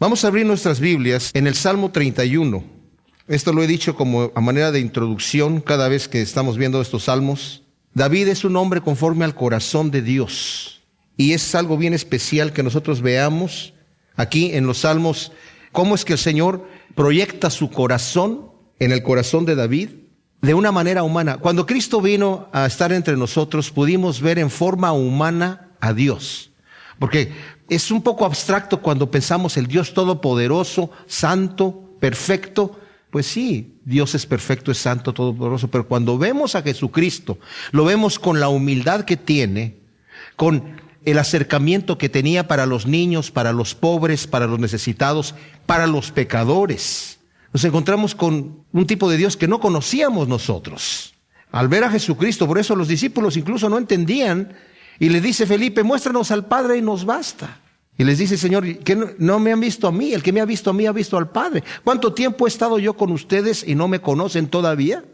Vamos a abrir nuestras Biblias en el Salmo 31. Esto lo he dicho como a manera de introducción cada vez que estamos viendo estos salmos. David es un hombre conforme al corazón de Dios. Y es algo bien especial que nosotros veamos aquí en los salmos, cómo es que el Señor proyecta su corazón en el corazón de David de una manera humana. Cuando Cristo vino a estar entre nosotros, pudimos ver en forma humana a Dios. Porque es un poco abstracto cuando pensamos el Dios todopoderoso, santo, perfecto. Pues sí, Dios es perfecto, es santo, todopoderoso. Pero cuando vemos a Jesucristo, lo vemos con la humildad que tiene, con el acercamiento que tenía para los niños, para los pobres, para los necesitados, para los pecadores. Nos encontramos con un tipo de Dios que no conocíamos nosotros. Al ver a Jesucristo, por eso los discípulos incluso no entendían. Y le dice Felipe, muéstranos al Padre y nos basta. Y les dice, Señor, que no me han visto a mí, el que me ha visto a mí ha visto al Padre. ¿Cuánto tiempo he estado yo con ustedes y no me conocen todavía?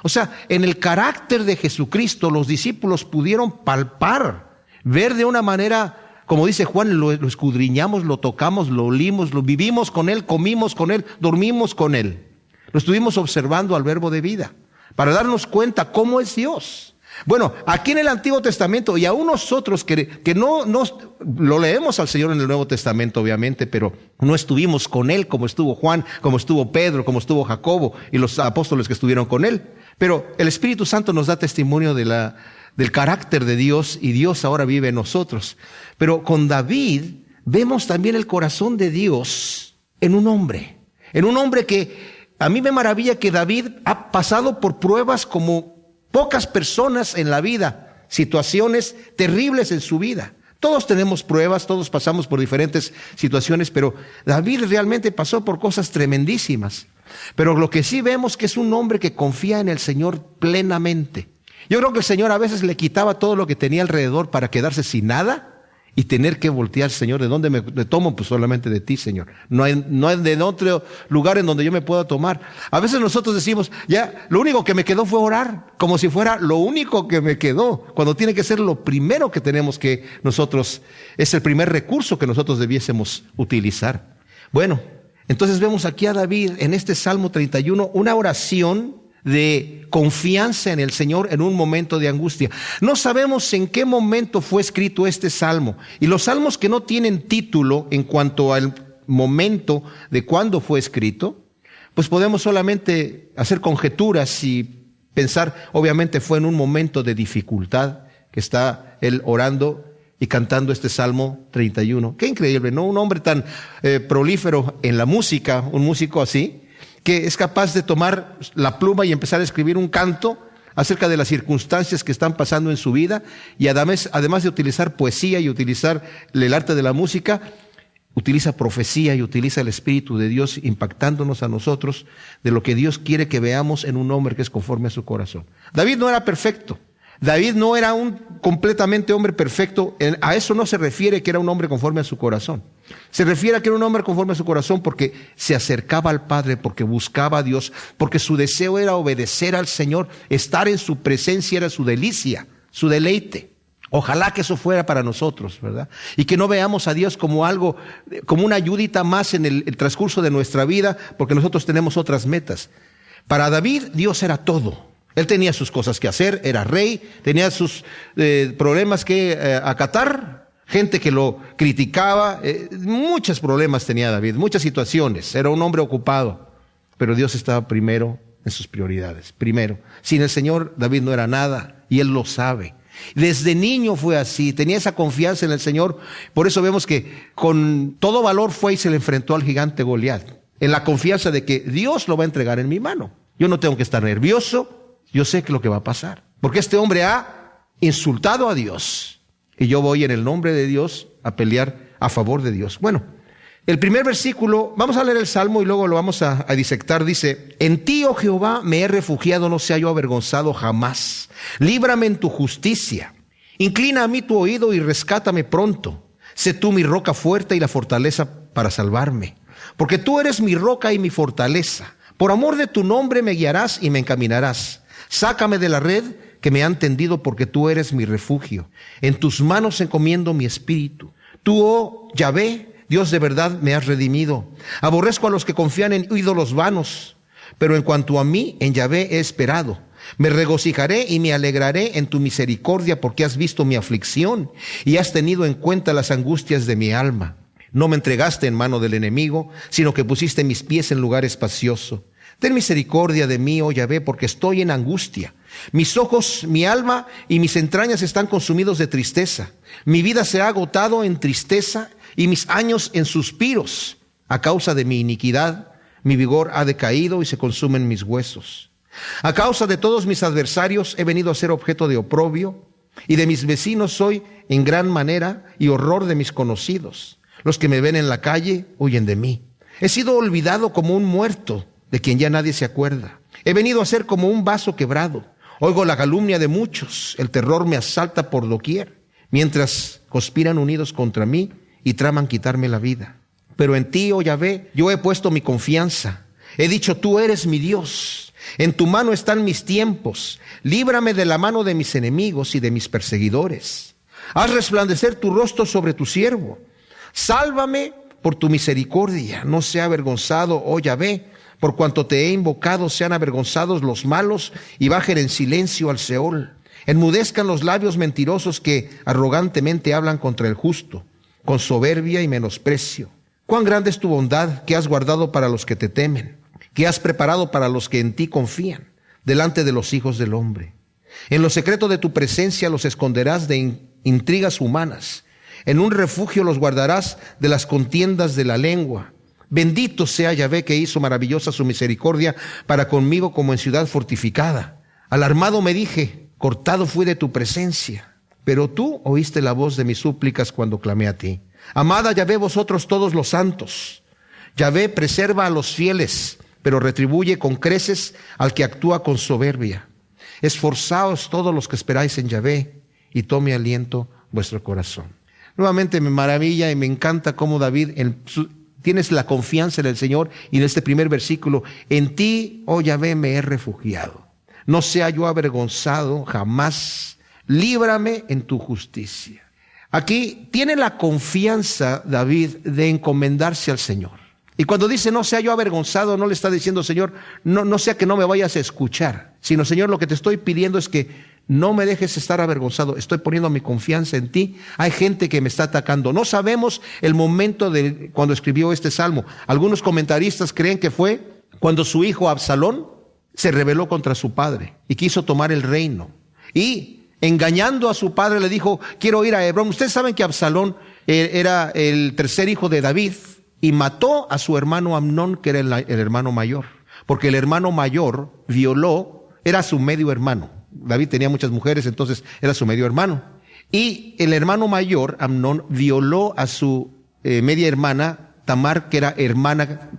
O sea, en el carácter de Jesucristo los discípulos pudieron palpar, ver de una manera, como dice Juan, lo escudriñamos, lo tocamos, lo olimos, lo vivimos con Él, comimos con Él, dormimos con Él. Lo estuvimos observando al verbo de vida, para darnos cuenta cómo es Dios. Bueno, aquí en el Antiguo Testamento, y aún nosotros que no lo leemos al Señor en el Nuevo Testamento, obviamente, pero no estuvimos con Él como estuvo Juan, como estuvo Pedro, como estuvo Jacobo y los apóstoles que estuvieron con Él. Pero el Espíritu Santo nos da testimonio del carácter de Dios, y Dios ahora vive en nosotros. Pero con David vemos también el corazón de Dios en un hombre que a mí me maravilla que David ha pasado por pruebas como pocas personas en la vida, situaciones terribles en su vida. Todos tenemos pruebas, todos pasamos por diferentes situaciones, pero David realmente pasó por cosas tremendísimas. Pero lo que sí vemos que es un hombre que confía en el Señor plenamente. Yo creo que el Señor a veces le quitaba todo lo que tenía alrededor para quedarse sin nada y tener que voltear, Señor, ¿de dónde me tomo? Pues solamente de ti, Señor. No hay de otro lugar en donde yo me pueda tomar. A veces nosotros decimos, ya, lo único que me quedó fue orar, como si fuera lo único que me quedó, cuando tiene que ser lo primero que tenemos que nosotros, es el primer recurso que nosotros debiésemos utilizar. Bueno, entonces vemos aquí a David en este Salmo 31, una oración de confianza en el Señor en un momento de angustia. No sabemos en qué momento fue escrito este salmo, y los salmos que no tienen título en cuanto al momento de cuándo fue escrito, pues podemos solamente hacer conjeturas y pensar, obviamente fue en un momento de dificultad que está él orando y cantando este Salmo 31. Qué increíble, ¿no? Un hombre tan prolífero en la música, un músico así, que es capaz de tomar la pluma y empezar a escribir un canto acerca de las circunstancias que están pasando en su vida, y además de utilizar poesía y utilizar el arte de la música, utiliza profecía y utiliza el Espíritu de Dios impactándonos a nosotros de lo que Dios quiere que veamos en un hombre que es conforme a su corazón. David no era perfecto. David no era un completamente hombre perfecto. A eso no se refiere que era un hombre conforme a su corazón. Se refiere a que era un hombre conforme a su corazón porque se acercaba al Padre, porque buscaba a Dios, porque su deseo era obedecer al Señor. Estar en su presencia era su delicia, su deleite. Ojalá que eso fuera para nosotros, ¿verdad? Y que no veamos a Dios como algo, como una ayudita más en el transcurso de nuestra vida, porque nosotros tenemos otras metas. Para David, Dios era todo. Él tenía sus cosas que hacer, era rey, tenía sus problemas que acatar, gente que lo criticaba, muchos problemas tenía David, muchas situaciones, era un hombre ocupado, pero Dios estaba primero en sus prioridades, primero. Sin el Señor, David no era nada, y él lo sabe. Desde niño fue así, tenía esa confianza en el Señor, por eso vemos que con todo valor fue y se le enfrentó al gigante Goliat, en la confianza de que Dios lo va a entregar en mi mano. Yo no tengo que estar nervioso. Yo sé que lo que va a pasar, porque este hombre ha insultado a Dios, y yo voy en el nombre de Dios a pelear a favor de Dios. Bueno, el primer versículo, vamos a leer el Salmo y luego lo vamos a disectar. Dice: en ti, oh Jehová, me he refugiado, no sea yo avergonzado jamás. Líbrame en tu justicia. Inclina a mí tu oído y rescátame pronto. Sé tú mi roca fuerte y la fortaleza para salvarme, porque tú eres mi roca y mi fortaleza. Por amor de tu nombre me guiarás y me encaminarás. Sácame de la red que me han tendido, porque tú eres mi refugio. En tus manos encomiendo mi espíritu. Tú, oh Yahvé, Dios, de verdad me has redimido. Aborrezco a los que confían en ídolos vanos, pero en cuanto a mí, en Yahvé he esperado. Me regocijaré y me alegraré en tu misericordia, porque has visto mi aflicción y has tenido en cuenta las angustias de mi alma. No me entregaste en mano del enemigo, sino que pusiste mis pies en lugar espacioso. Ten misericordia de mí, oh Yahvé, porque estoy en angustia. Mis ojos, mi alma y mis entrañas están consumidos de tristeza. Mi vida se ha agotado en tristeza y mis años en suspiros. A causa de mi iniquidad, mi vigor ha decaído y se consumen mis huesos. A causa de todos mis adversarios he venido a ser objeto de oprobio, y de mis vecinos soy en gran manera y horror de mis conocidos. Los que me ven en la calle huyen de mí. He sido olvidado como un muerto, de quien ya nadie se acuerda. He venido a ser como un vaso quebrado. Oigo la calumnia de muchos, el terror me asalta por doquier, mientras conspiran unidos contra mí y traman quitarme la vida. Pero en ti, oh Yahvé, yo he puesto mi confianza. He dicho, tú eres mi Dios. En tu mano están mis tiempos. Líbrame de la mano de mis enemigos y de mis perseguidores. Haz resplandecer tu rostro sobre tu siervo. Sálvame por tu misericordia. No sea avergonzado, oh Yahvé, por cuanto te he invocado, sean avergonzados los malos y bajen en silencio al Seol. Enmudezcan los labios mentirosos que arrogantemente hablan contra el justo, con soberbia y menosprecio. Cuán grande es tu bondad que has guardado para los que te temen, que has preparado para los que en ti confían, delante de los hijos del hombre. En lo secreto de tu presencia los esconderás de intrigas humanas. En un refugio los guardarás de las contiendas de la lengua. Bendito sea Yahvé, que hizo maravillosa su misericordia para conmigo como en ciudad fortificada. Alarmado me dije, cortado fui de tu presencia. Pero tú oíste la voz de mis súplicas cuando clamé a ti. Amad a Yahvé vosotros todos los santos. Yahvé preserva a los fieles, pero retribuye con creces al que actúa con soberbia. Esforzaos todos los que esperáis en Yahvé, y tome aliento vuestro corazón. Nuevamente me maravilla y me encanta cómo David, tienes la confianza en el Señor, y en este primer versículo, en ti, oh Yahvé, me he refugiado. No sea yo avergonzado jamás, líbrame en tu justicia. Aquí tiene la confianza David de encomendarse al Señor. Y cuando dice no sea yo avergonzado, no le está diciendo, Señor, no sea que no me vayas a escuchar, sino, Señor, lo que te estoy pidiendo es que no me dejes estar avergonzado. Estoy poniendo mi confianza en ti. Hay gente que me está atacando. No sabemos el momento de cuando escribió este salmo. Algunos comentaristas creen que fue cuando su hijo Absalón se rebeló contra su padre y quiso tomar el reino. Y engañando a su padre le dijo, quiero ir a Hebrón. Ustedes saben que Absalón era el tercer hijo de David y mató a su hermano Amnón, que era el hermano mayor. Porque el hermano mayor violó, era su medio hermano. David tenía muchas mujeres, entonces era su medio hermano. Y el hermano mayor, Amnón, violó a su media hermana, Tamar, que era hermana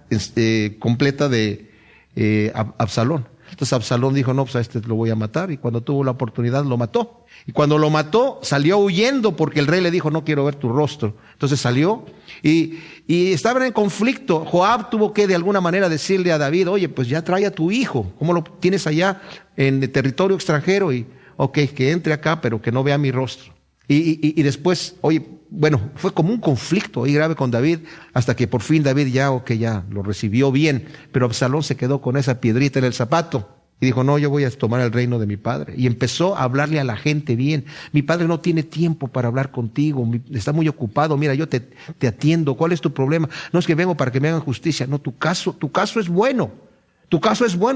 completa de Absalón. Entonces Absalón dijo, no, pues a este lo voy a matar. Y cuando tuvo la oportunidad lo mató. Y cuando lo mató, salió huyendo porque el rey le dijo, no quiero ver tu rostro. Entonces salió y estaban en conflicto. Joab tuvo que de alguna manera decirle a David, oye, pues ya trae a tu hijo. ¿Cómo lo tienes allá en el territorio extranjero? Y ok, que entre acá, pero que no vea mi rostro. Y después, oye, bueno, fue como un conflicto ahí grave con David, hasta que por fin David ya lo recibió bien, pero Absalón se quedó con esa piedrita en el zapato y dijo, no, yo voy a tomar el reino de mi padre. Y empezó a hablarle a la gente bien. Mi padre no tiene tiempo para hablar contigo, está muy ocupado, mira, yo te atiendo, ¿cuál es tu problema? No es que vengo para que me hagan justicia, no, tu caso es bueno,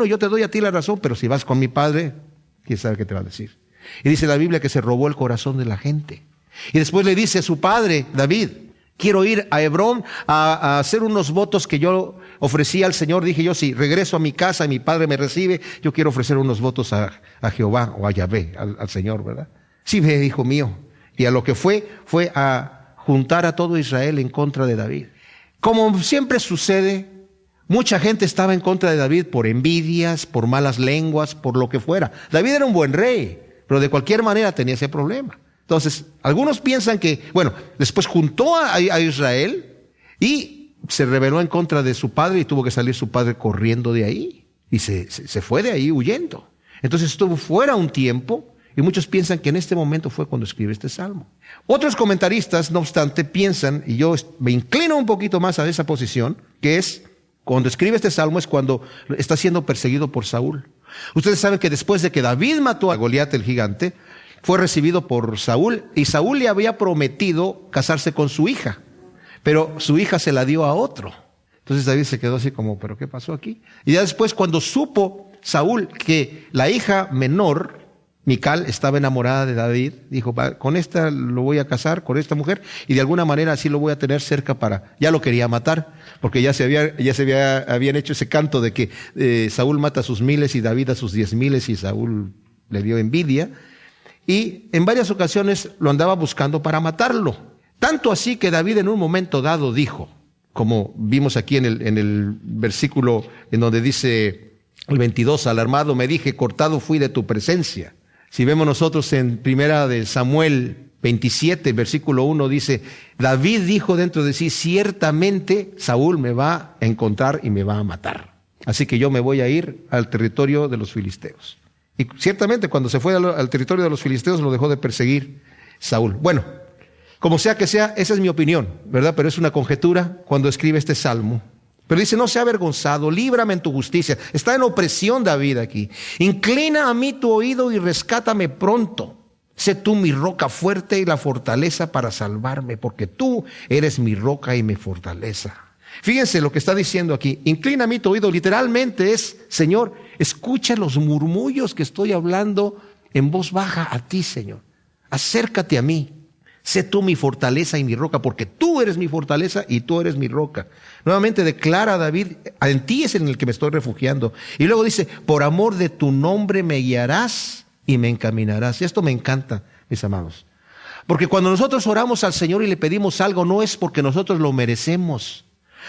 yo te doy a ti la razón, pero si vas con mi padre, quién sabe qué te va a decir. Y dice la Biblia que se robó el corazón de la gente. Y después le dice a su padre, David, quiero ir a Hebrón a hacer unos votos que yo ofrecí al Señor. Dije yo, si regreso a mi casa y mi padre me recibe, yo quiero ofrecer unos votos a Jehová o a Yahvé, al Señor, ¿verdad? Sí, ve, hijo mío. Y a lo que fue a juntar a todo Israel en contra de David. Como siempre sucede, mucha gente estaba en contra de David por envidias, por malas lenguas, por lo que fuera. David era un buen rey, pero de cualquier manera tenía ese problema. Entonces, algunos piensan que, bueno, después juntó a Israel y se rebeló en contra de su padre y tuvo que salir su padre corriendo de ahí. Y se fue de ahí huyendo. Entonces estuvo fuera un tiempo Y muchos piensan que en este momento fue cuando escribe este salmo. Otros comentaristas, no obstante, piensan, y yo me inclino un poquito más a esa posición, que es cuando escribe este salmo es cuando está siendo perseguido por Saúl. Ustedes saben que después de que David mató a Goliat el gigante, fue recibido por Saúl, y Saúl le había prometido casarse con su hija, pero su hija se la dio a otro. Entonces David se quedó así como, ¿pero qué pasó aquí? Y ya después, cuando supo Saúl que la hija menor, Mical, estaba enamorada de David, dijo, con esta lo voy a casar, con esta mujer, y de alguna manera así lo voy a tener cerca para... Ya lo quería matar, porque habían hecho ese canto de que Saúl mata a sus miles y David a sus 10,000, y Saúl le dio envidia. Y en varias ocasiones lo andaba buscando para matarlo. Tanto así que David en un momento dado dijo, como vimos aquí en el versículo en donde dice el 22, alarmado me dije, cortado fui de tu presencia. Si vemos nosotros en primera de Samuel 27, versículo 1, dice, David dijo dentro de sí, ciertamente Saúl me va a encontrar y me va a matar. Así que yo me voy a ir al territorio de los filisteos. Y ciertamente cuando se fue al territorio de los filisteos lo dejó de perseguir Saúl. Bueno, como sea que sea, esa es mi opinión, ¿verdad? Pero es una conjetura cuando escribe este salmo. Pero dice, no sea avergonzado, líbrame en tu justicia. Está en opresión David aquí. Inclina a mí tu oído y rescátame pronto. Sé tú mi roca fuerte y la fortaleza para salvarme, porque tú eres mi roca y mi fortaleza. Fíjense lo que está diciendo aquí. Inclina a mí tu oído, literalmente es, Señor, escucha los murmullos que estoy hablando en voz baja a ti, Señor. Acércate a mí. Sé tú mi fortaleza y mi roca, porque tú eres mi fortaleza y tú eres mi roca. Nuevamente declara David, en ti es en el que me estoy refugiando. Y luego dice, por amor de tu nombre me guiarás y me encaminarás. Y esto me encanta, mis amados. Porque cuando nosotros oramos al Señor y le pedimos algo, no es porque nosotros lo merecemos.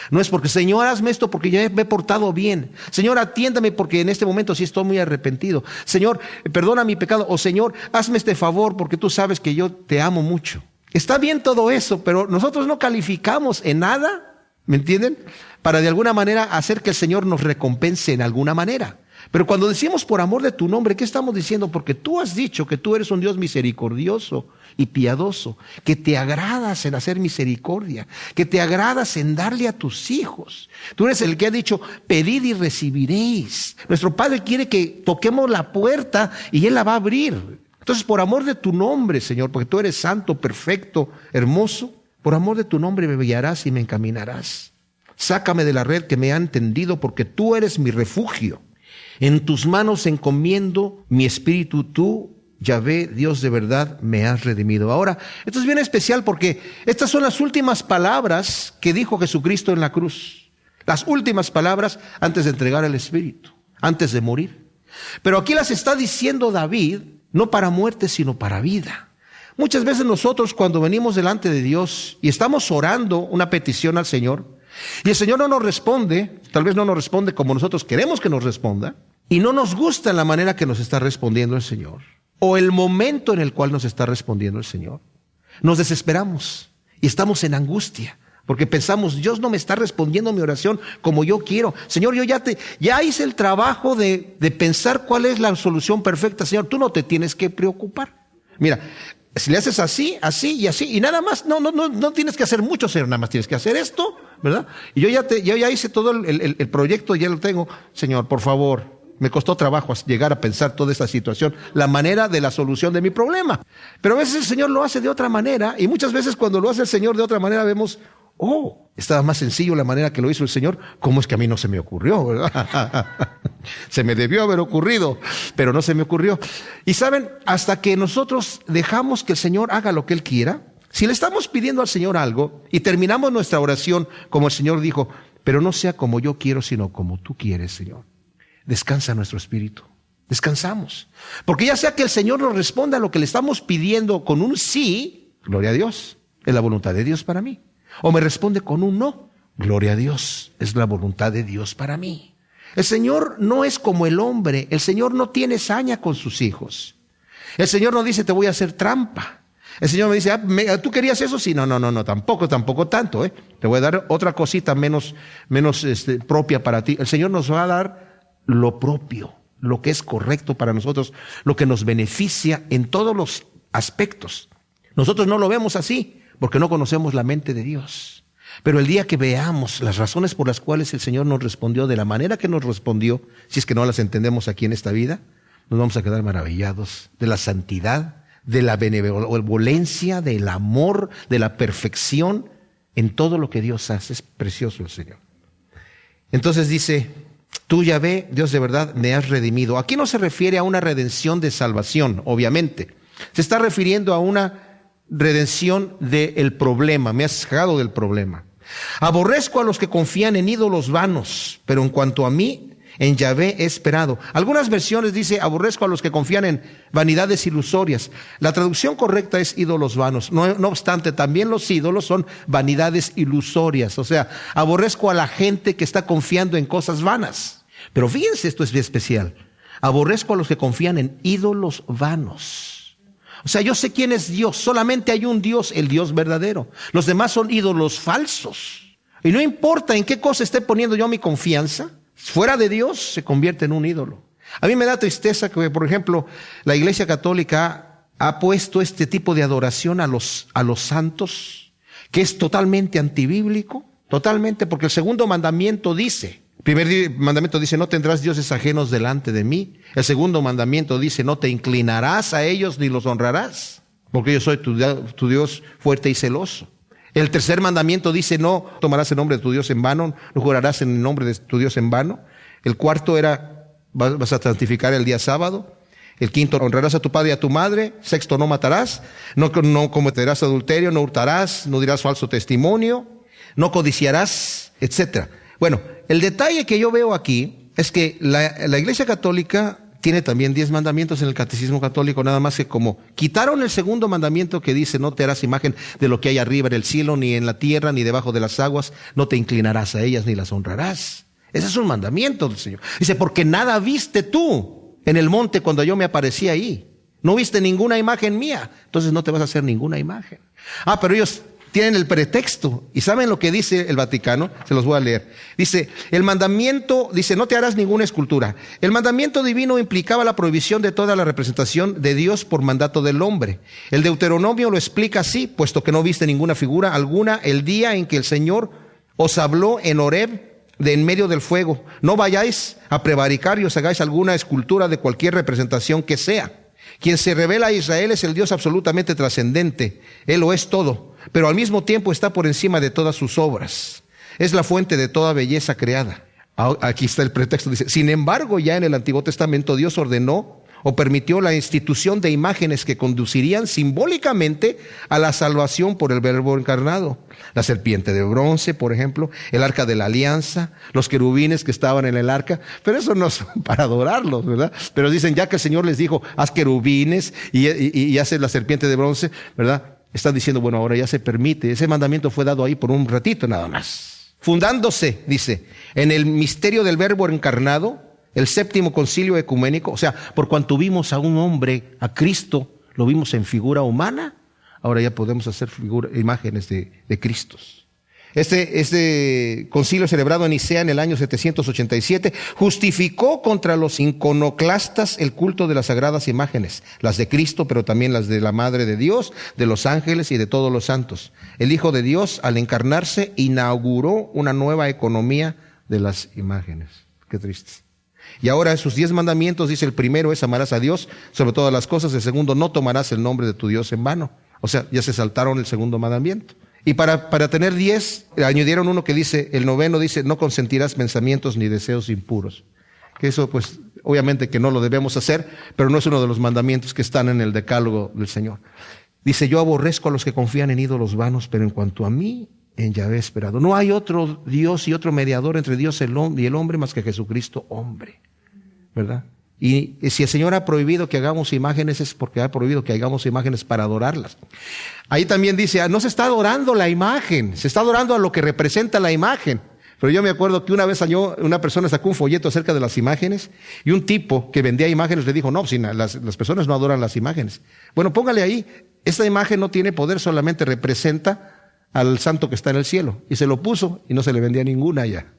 No es porque, Señor, hazme esto porque ya me he portado bien. Señor, atiéndame porque en este momento sí estoy muy arrepentido. Señor, perdona mi pecado. O Señor, hazme este favor porque tú sabes que yo te amo mucho. Está bien todo eso, pero nosotros no calificamos en nada, ¿me entienden? Para de alguna manera hacer que el Señor nos recompense en alguna manera. Pero cuando decimos por amor de tu nombre, ¿qué estamos diciendo? Porque tú has dicho que tú eres un Dios misericordioso y piadoso, que te agradas en hacer misericordia, que te agradas en darle a tus hijos. Tú eres el que ha dicho, pedid y recibiréis. Nuestro Padre quiere que toquemos la puerta y Él la va a abrir. Entonces, por amor de tu nombre, Señor, porque tú eres santo, perfecto, hermoso, por amor de tu nombre me guiarás y me encaminarás. Sácame de la red que me han tendido, porque tú eres mi refugio. En tus manos encomiendo mi espíritu, tú, Yahvé, Dios de verdad, me has redimido. Ahora, esto es bien especial porque estas son las últimas palabras que dijo Jesucristo en la cruz. Las últimas palabras antes de entregar el Espíritu, antes de morir. Pero aquí las está diciendo David, no para muerte, sino para vida. Muchas veces nosotros cuando venimos delante de Dios y estamos orando una petición al Señor, y el Señor no nos responde, tal vez no nos responde como nosotros queremos que nos responda, y no nos gusta la manera que nos está respondiendo el Señor, o el momento en el cual nos está respondiendo el Señor, nos desesperamos y estamos en angustia, porque pensamos, Dios no me está respondiendo mi oración como yo quiero. Señor, yo ya hice el trabajo de pensar cuál es la solución perfecta. Señor, tú no te tienes que preocupar. Mira, si le haces así, así y así, y nada más, no tienes que hacer mucho, Señor, nada más tienes que hacer esto, ¿verdad? Y yo ya hice todo el proyecto, ya lo tengo. Señor, por favor, me costó trabajo llegar a pensar toda esta situación, la manera de la solución de mi problema. Pero a veces el Señor lo hace de otra manera, y muchas veces cuando lo hace el Señor de otra manera vemos, estaba más sencillo la manera que lo hizo el Señor. ¿Cómo es que a mí no se me ocurrió, verdad? Se me debió haber ocurrido, pero no se me ocurrió. Y saben, hasta que nosotros dejamos que el Señor haga lo que Él quiera, si le estamos pidiendo al Señor algo y terminamos nuestra oración como el Señor dijo, pero no sea como yo quiero, sino como tú quieres, Señor, descansa nuestro espíritu. Descansamos. Porque ya sea que el Señor nos responda a lo que le estamos pidiendo con un sí, gloria a Dios, es la voluntad de Dios para mí. O me responde con un no, gloria a Dios, es la voluntad de Dios para mí. El Señor no es como el hombre, el Señor no tiene saña con sus hijos. El Señor no dice te voy a hacer trampa. El Señor me dice, ¿tú querías eso? Sí, no, tampoco tanto, Te voy a dar otra cosita menos propia para ti. El Señor nos va a dar lo propio, lo que es correcto para nosotros, lo que nos beneficia en todos los aspectos. Nosotros no lo vemos así, porque no conocemos la mente de Dios. Pero el día que veamos las razones por las cuales el Señor nos respondió de la manera que nos respondió, si es que no las entendemos aquí en esta vida, nos vamos a quedar maravillados de la santidad, de la benevolencia, del amor, de la perfección en todo lo que Dios hace. Es precioso el Señor. Entonces dice, tú, Yahvé, Dios de verdad, me has redimido. Aquí no se refiere a una redención de salvación, obviamente. Se está refiriendo a una redención del problema. Me has sacado del problema. Aborrezco a los que confían en ídolos vanos, pero en cuanto a mí, en Yahvé he esperado. Algunas versiones dice, aborrezco a los que confían en vanidades ilusorias. La traducción correcta es ídolos vanos. No obstante, también los ídolos son vanidades ilusorias. O sea, aborrezco a la gente que está confiando en cosas vanas. Pero fíjense, esto es especial. Aborrezco a los que confían en ídolos vanos. O sea, yo sé quién es Dios. Solamente hay un Dios, el Dios verdadero. Los demás son ídolos falsos. Y no importa en qué cosa esté poniendo yo mi confianza, fuera de Dios se convierte en un ídolo. A mí me da tristeza que, por ejemplo, la Iglesia Católica ha puesto este tipo de adoración a los santos, que es totalmente antibíblico, totalmente, porque el segundo mandamiento dice, el primer mandamiento dice, no tendrás dioses ajenos delante de mí. El segundo mandamiento dice, no te inclinarás a ellos ni los honrarás, porque yo soy tu Dios fuerte y celoso. El tercer mandamiento dice, no tomarás el nombre de tu Dios en vano, no jurarás en el nombre de tu Dios en vano. El cuarto era, vas a santificar el día sábado. El quinto, honrarás a tu padre y a tu madre. Sexto, no matarás. No cometerás adulterio, no hurtarás, no dirás falso testimonio, no codiciarás, etc. Bueno, el detalle que yo veo aquí es que la Iglesia Católica tiene también 10 mandamientos en el Catecismo Católico, nada más que como quitaron el segundo mandamiento que dice, no te harás imagen de lo que hay arriba en el cielo, ni en la tierra, ni debajo de las aguas, no te inclinarás a ellas, ni las honrarás. Ese es un mandamiento del Señor. Dice, porque nada viste tú en el monte cuando yo me aparecí ahí. No viste ninguna imagen mía, entonces no te vas a hacer ninguna imagen. Pero ellos tienen el pretexto. ¿Y saben lo que dice el Vaticano? Se los voy a leer. Dice, el mandamiento, dice, no te harás ninguna escultura. El mandamiento divino implicaba la prohibición de toda la representación de Dios por mandato del hombre. El Deuteronomio lo explica así, puesto que no viste ninguna figura alguna el día en que el Señor os habló en Horeb, en medio del fuego. No vayáis a prevaricar y os hagáis alguna escultura de cualquier representación que sea. Quien se revela a Israel es el Dios absolutamente trascendente. Él lo es todo, pero al mismo tiempo está por encima de todas sus obras. Es la fuente de toda belleza creada. Aquí está el pretexto. Dice, sin embargo, ya en el Antiguo Testamento Dios ordenó o permitió la institución de imágenes que conducirían simbólicamente a la salvación por el Verbo encarnado. La serpiente de bronce, por ejemplo, el arca de la alianza, los querubines que estaban en el arca, pero eso no es para adorarlos, ¿verdad? Pero dicen, ya que el Señor les dijo, haz querubines y haces la serpiente de bronce, ¿verdad? Están diciendo, bueno, ahora ya se permite. Ese mandamiento fue dado ahí por un ratito nada más. Fundándose, dice, en el misterio del Verbo encarnado, el séptimo concilio ecuménico, o sea, por cuanto vimos a un hombre, a Cristo, lo vimos en figura humana, ahora ya podemos hacer imágenes de Cristos. Este concilio celebrado en Nicea en el año 787 justificó contra los iconoclastas el culto de las sagradas imágenes, las de Cristo, pero también las de la Madre de Dios, de los ángeles y de todos los santos. El Hijo de Dios, al encarnarse, inauguró una nueva economía de las imágenes. Qué triste. Y ahora sus 10 mandamientos, dice, el primero es amarás a Dios sobre todas las cosas, el segundo no tomarás el nombre de tu Dios en vano. O sea, ya se saltaron el segundo mandamiento. Y para tener 10, añadieron uno que dice, el noveno dice, no consentirás pensamientos ni deseos impuros. Que eso pues obviamente que no lo debemos hacer, pero no es uno de los mandamientos que están en el decálogo del Señor. Dice, yo aborrezco a los que confían en ídolos vanos, pero en cuanto a mí, en Yahvé he esperado. No hay otro Dios y otro mediador entre Dios y el hombre más que Jesucristo hombre, ¿verdad? Y si el Señor ha prohibido que hagamos imágenes, es porque ha prohibido que hagamos imágenes para adorarlas. Ahí también dice, no se está adorando la imagen, se está adorando a lo que representa la imagen. Pero yo me acuerdo que una vez una persona sacó un folleto acerca de las imágenes y un tipo que vendía imágenes le dijo, no, las personas no adoran las imágenes. Bueno, póngale ahí, esta imagen no tiene poder, solamente representa al santo que está en el cielo. Y se lo puso y no se le vendía ninguna ya.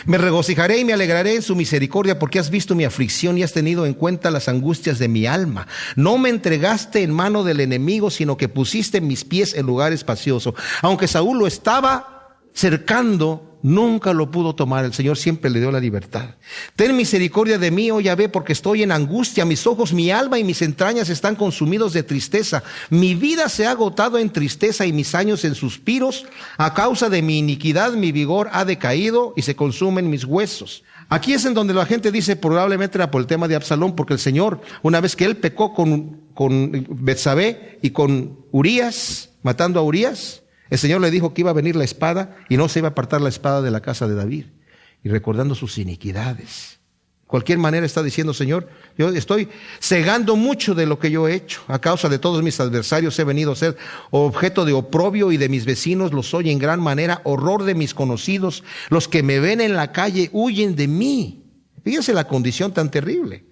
Me regocijaré y me alegraré en su misericordia, porque has visto mi aflicción y has tenido en cuenta las angustias de mi alma. No me entregaste en mano del enemigo, sino que pusiste mis pies en lugar espacioso. Aunque Saúl lo estaba cercando, nunca lo pudo tomar. El Señor siempre le dio la libertad. Ten misericordia de mí, oh Yahvé, porque estoy en angustia. Mis ojos, mi alma y mis entrañas están consumidos de tristeza. Mi vida se ha agotado en tristeza y mis años en suspiros. A causa de mi iniquidad, mi vigor ha decaído y se consumen mis huesos. Aquí es en donde la gente dice, probablemente era por el tema de Absalón, porque el Señor, una vez que él pecó con Betsabé y con Urías, matando a Urías, el Señor le dijo que iba a venir la espada y no se iba a apartar la espada de la casa de David. Y recordando sus iniquidades. De cualquier manera está diciendo, Señor, yo estoy cegando mucho de lo que yo he hecho. A causa de todos mis adversarios he venido a ser objeto de oprobio y de mis vecinos los soy en gran manera. Horror de mis conocidos. Los que me ven en la calle huyen de mí. Fíjense la condición tan terrible.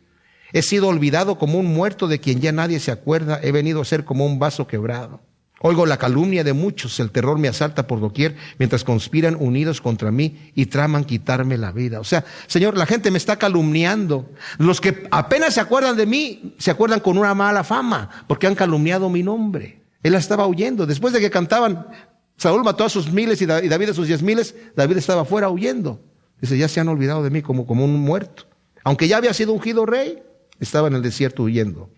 He sido olvidado como un muerto de quien ya nadie se acuerda. He venido a ser como un vaso quebrado. Oigo la calumnia de muchos, el terror me asalta por doquier, mientras conspiran unidos contra mí y traman quitarme la vida. O sea, Señor, la gente me está calumniando. Los que apenas se acuerdan de mí, se acuerdan con una mala fama, porque han calumniado mi nombre. Él la estaba huyendo. Después de que cantaban, Saúl mató a sus miles y David a sus 10,000, David estaba afuera huyendo. Dice, ya se han olvidado de mí como un muerto. Aunque ya había sido ungido rey, estaba en el desierto huyendo.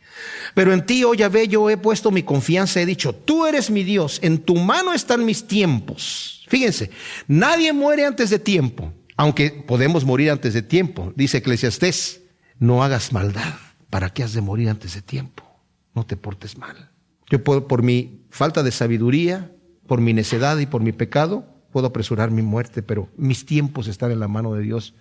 Pero en ti, oh Yahvé, yo he puesto mi confianza, he dicho, tú eres mi Dios, en tu mano están mis tiempos. Fíjense, nadie muere antes de tiempo, aunque podemos morir antes de tiempo. Dice Eclesiastés, no hagas maldad, ¿para qué has de morir antes de tiempo? No te portes mal. Yo puedo, por mi falta de sabiduría, por mi necedad y por mi pecado, puedo apresurar mi muerte, pero mis tiempos están en la mano de Dios.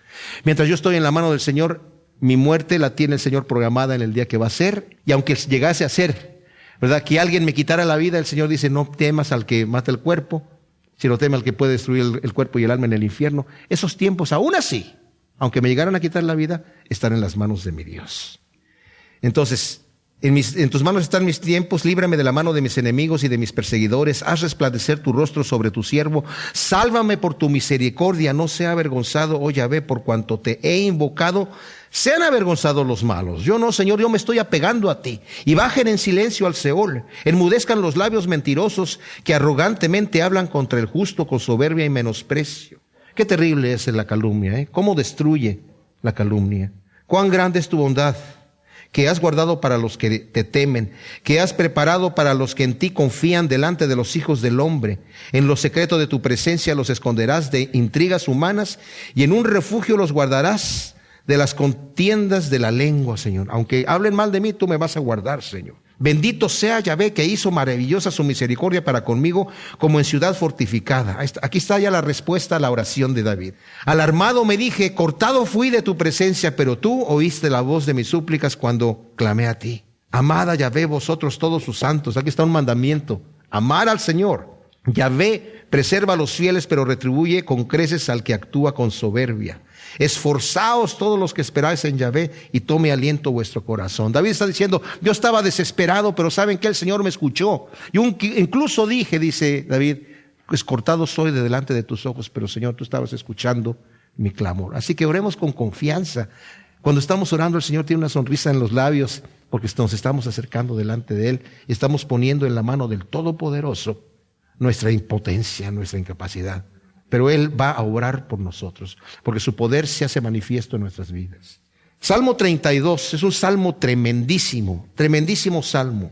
Mientras yo estoy en la mano del Señor, mi muerte la tiene el Señor programada en el día que va a ser. Y aunque llegase a ser, ¿verdad?, que alguien me quitara la vida, el Señor dice, no temas al que mata el cuerpo, sino teme al que puede destruir el cuerpo y el alma en el infierno. Esos tiempos, aún así, aunque me llegaran a quitar la vida, están en las manos de mi Dios. Entonces, en tus manos están mis tiempos, líbrame de la mano de mis enemigos y de mis perseguidores, haz resplandecer tu rostro sobre tu siervo, sálvame por tu misericordia, no sea avergonzado, oh Yahvé, por cuanto te he invocado, sean avergonzados los malos. Yo no, Señor, yo me estoy apegando a ti. Y bajen en silencio al Seol, enmudezcan los labios mentirosos que arrogantemente hablan contra el justo con soberbia y menosprecio. Qué terrible es la calumnia, cómo destruye la calumnia. Cuán grande es tu bondad, que has guardado para los que te temen, que has preparado para los que en ti confían delante de los hijos del hombre. En lo secreto de tu presencia los esconderás de intrigas humanas y en un refugio los guardarás de las contiendas de la lengua, Señor. Aunque hablen mal de mí, tú me vas a guardar, Señor. Bendito sea Yahvé, que hizo maravillosa su misericordia para conmigo, como en ciudad fortificada. Aquí está ya la respuesta a la oración de David. Alarmado me dije, cortado fui de tu presencia, pero tú oíste la voz de mis súplicas cuando clamé a ti. Amad a Yahvé vosotros todos sus santos. Aquí está un mandamiento. Amar al Señor. Yahvé preserva a los fieles, pero retribuye con creces al que actúa con soberbia. Esforzaos todos los que esperáis en Yahvé y tome aliento vuestro corazón. David está diciendo, yo estaba desesperado, pero saben que el Señor me escuchó. Yo incluso dije, dice David, pues cortado soy de delante de tus ojos, pero Señor, tú estabas escuchando mi clamor. Así que oremos con confianza. Cuando estamos orando, el Señor tiene una sonrisa en los labios, porque nos estamos acercando delante de Él y estamos poniendo en la mano del Todopoderoso nuestra impotencia, nuestra incapacidad. Pero Él va a obrar por nosotros, porque su poder se hace manifiesto en nuestras vidas. Salmo 32 es un salmo tremendísimo, tremendísimo salmo.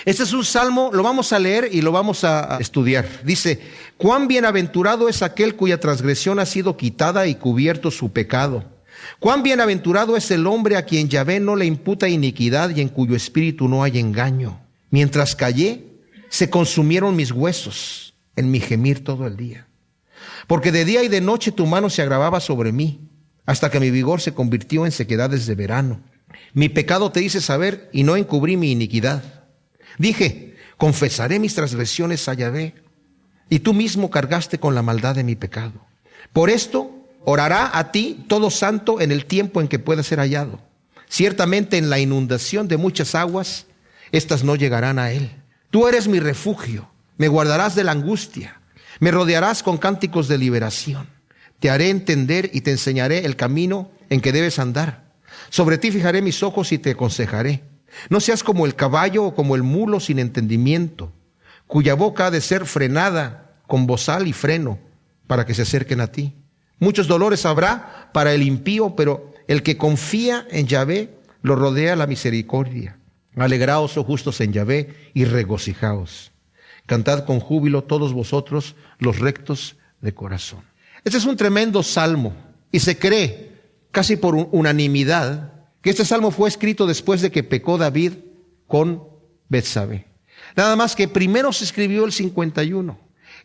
Este es un salmo, lo vamos a leer y lo vamos a estudiar. Dice, cuán bienaventurado es aquel cuya transgresión ha sido quitada y cubierto su pecado. Cuán bienaventurado es el hombre a quien Yahvé no le imputa iniquidad y en cuyo espíritu no hay engaño. Mientras callé, se consumieron mis huesos en mi gemir todo el día. Porque de día y de noche tu mano se agravaba sobre mí, hasta que mi vigor se convirtió en sequedades de verano. Mi pecado te hice saber y no encubrí mi iniquidad. Dije, confesaré mis transgresiones a Yahvé, y tú mismo cargaste con la maldad de mi pecado. Por esto orará a ti todo santo en el tiempo en que pueda ser hallado. Ciertamente en la inundación de muchas aguas, estas no llegarán a él. Tú eres mi refugio, me guardarás de la angustia, me rodearás con cánticos de liberación. Te haré entender y te enseñaré el camino en que debes andar. Sobre ti fijaré mis ojos y te aconsejaré. No seas como el caballo o como el mulo sin entendimiento, cuya boca ha de ser frenada con bozal y freno para que se acerquen a ti. Muchos dolores habrá para el impío, pero el que confía en Yahvé lo rodea la misericordia. Alegraos, oh justos, en Yahvé, y regocijaos. Cantad con júbilo todos vosotros los rectos de corazón. Este es un tremendo salmo y se cree, casi por unanimidad, que este salmo fue escrito después de que pecó David con Betsabé. Nada más que primero se escribió el 51.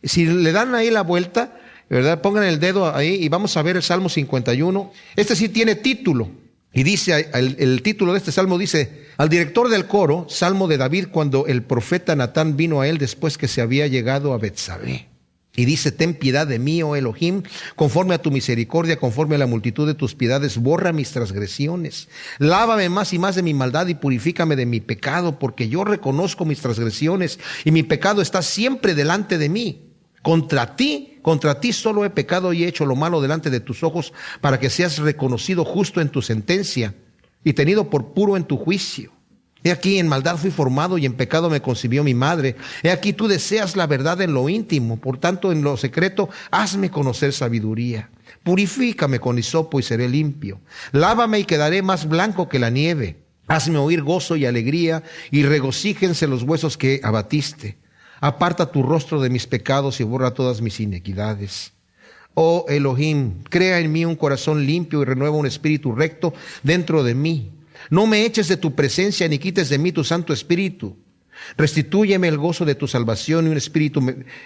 Si le dan ahí la vuelta, ¿verdad? Pongan el dedo ahí y vamos a ver el Salmo 51. Este sí tiene título. Y dice, el título de este salmo dice: al director del coro, salmo de David, cuando el profeta Natán vino a él después que se había llegado a Betsabé. Y dice: ten piedad de mí, oh Elohim, conforme a tu misericordia, conforme a la multitud de tus piedades, borra mis transgresiones. Lávame más y más de mi maldad y purifícame de mi pecado, porque yo reconozco mis transgresiones y mi pecado está siempre delante de mí. Contra ti solo he pecado y he hecho lo malo delante de tus ojos, para que seas reconocido justo en tu sentencia y tenido por puro en tu juicio. He aquí, en maldad fui formado y en pecado me concibió mi madre. He aquí, tú deseas la verdad en lo íntimo, por tanto en lo secreto hazme conocer sabiduría. Purifícame con hisopo y seré limpio. Lávame y quedaré más blanco que la nieve. Hazme oír gozo y alegría, y regocíjense los huesos que abatiste. Aparta tu rostro de mis pecados y borra todas mis iniquidades. Oh Elohim, crea en mí un corazón limpio y renueva un espíritu recto dentro de mí. No me eches de tu presencia ni quites de mí tu santo espíritu. Restitúyeme el gozo de tu salvación y un espíritu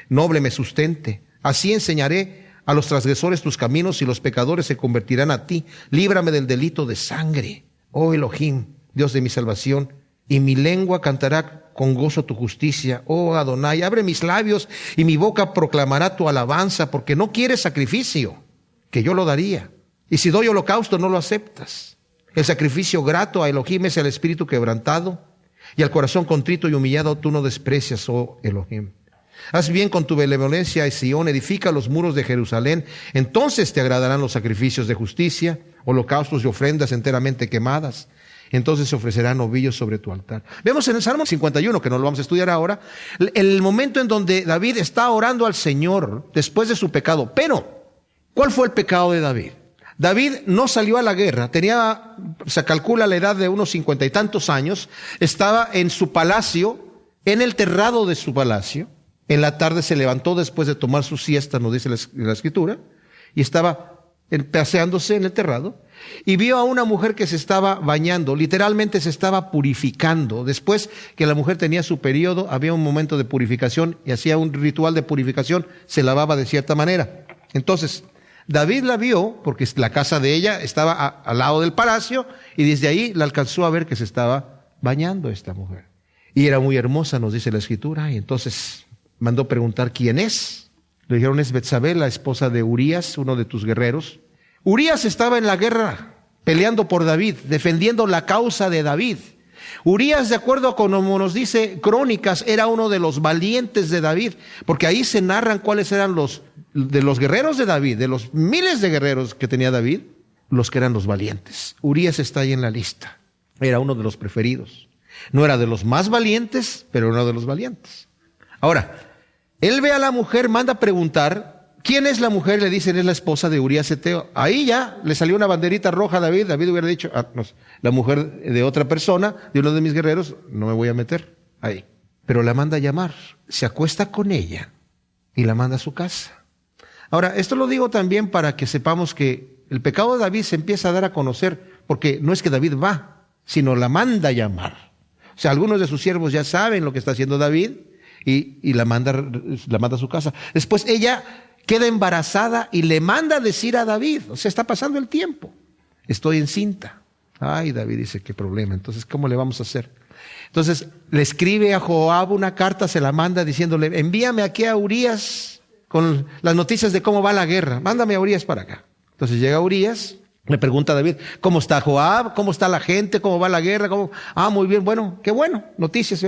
noble me sustente. Así enseñaré a los transgresores tus caminos y los pecadores se convertirán a ti. Líbrame del delito de sangre. Oh Elohim, Dios de mi salvación, y mi lengua cantará con gozo tu justicia. Oh Adonai, abre mis labios y mi boca proclamará tu alabanza, porque no quieres sacrificio, que yo lo daría. Y si doy holocausto, no lo aceptas. El sacrificio grato a Elohim es el espíritu quebrantado, y al corazón contrito y humillado tú no desprecias, oh Elohim. Haz bien con tu benevolencia a Sión, edifica los muros de Jerusalén, entonces te agradarán los sacrificios de justicia, holocaustos y ofrendas enteramente quemadas. Entonces se ofrecerán novillos sobre tu altar. Vemos en el Salmo 51, que no lo vamos a estudiar ahora, el momento en donde David está orando al Señor después de su pecado. Pero, ¿cuál fue el pecado de David? David no salió a la guerra, se calcula la edad de unos 50 y tantos años, estaba en su palacio, en el terrado de su palacio. En la tarde se levantó después de tomar su siesta, nos dice la Escritura, y estaba paseándose en el terrado, y vio a una mujer que se estaba bañando, literalmente se estaba purificando. Después que la mujer tenía su periodo, había un momento de purificación y hacía un ritual de purificación, se lavaba de cierta manera. Entonces, David la vio, porque la casa de ella estaba al lado del palacio, y desde ahí la alcanzó a ver que se estaba bañando esta mujer. Y era muy hermosa, nos dice la Escritura, y entonces mandó preguntar quién es. Le dijeron: es Betsabé, la esposa de Urías, uno de tus guerreros. Urías estaba en la guerra, peleando por David, defendiendo la causa de David. Urías, de acuerdo a como nos dice Crónicas, era uno de los valientes de David, porque ahí se narran cuáles eran los guerreros de David, de los miles de guerreros que tenía David, los que eran los valientes. Urías está ahí en la lista, era uno de los preferidos. No era de los más valientes, pero uno de los valientes. Ahora, él ve a la mujer, manda preguntar: ¿quién es la mujer? Le dicen: es la esposa de Urías Eteo. Ahí ya le salió una banderita roja a David. David hubiera dicho: no, la mujer de otra persona, de uno de mis guerreros, no me voy a meter ahí. Pero la manda a llamar, se acuesta con ella y la manda a su casa. Ahora, esto lo digo también para que sepamos que el pecado de David se empieza a dar a conocer, porque no es que David va, sino la manda a llamar. O sea, algunos de sus siervos ya saben lo que está haciendo David y la manda a su casa. Después ella queda embarazada y le manda a decir a David: o sea, está pasando el tiempo, estoy encinta. Ay, David dice: qué problema, entonces ¿cómo le vamos a hacer? Entonces le escribe a Joab una carta, se la manda diciéndole: envíame aquí a Urías con las noticias de cómo va la guerra, mándame a Urías para acá. Entonces llega Urías, le pregunta a David: ¿cómo está Joab? ¿Cómo está la gente? ¿Cómo va la guerra? Muy bien, bueno, qué bueno, noticias.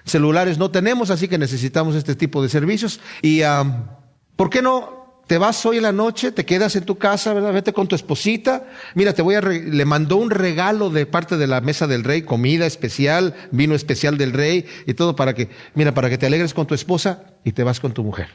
Celulares no tenemos, así que necesitamos este tipo de servicios. Y ¿por qué no te vas hoy en la noche, te quedas en tu casa, ¿verdad? Vete con tu esposita. Mira, le mandó un regalo de parte de la mesa del rey, comida especial, vino especial del rey y todo para que te alegres con tu esposa y te vas con tu mujer.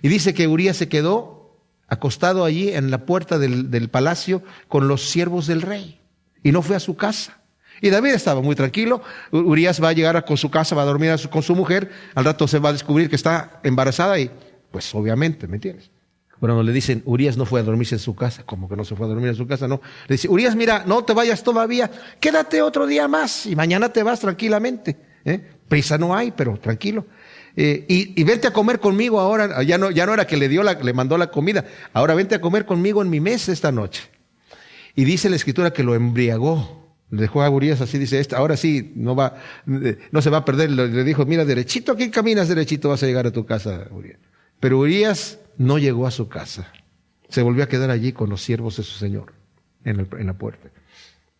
Y dice que Urías se quedó acostado allí en la puerta del palacio con los siervos del rey y no fue a su casa. Y David estaba muy tranquilo. Urías va a llegar con su casa, va a dormir con su mujer. Al rato se va a descubrir que está embarazada y pues obviamente, ¿me entiendes? Bueno, le dicen, Urías no fue a dormirse en su casa. ¿Cómo que no se fue a dormir en su casa? No. Le dice, Urías, mira, no te vayas todavía. Quédate otro día más y mañana te vas tranquilamente. Prisa no hay, pero tranquilo. Y vente a comer conmigo ahora. Ya no era que le mandó la comida. Ahora vente a comer conmigo en mi mesa esta noche. Y dice la Escritura que lo embriagó. Le dejó a Urías así, dice, ahora sí, no se va a perder. Le dijo, mira, derechito, aquí caminas derechito, vas a llegar a tu casa, Urías. Pero Urías no llegó a su casa. Se volvió a quedar allí con los siervos de su señor en la puerta.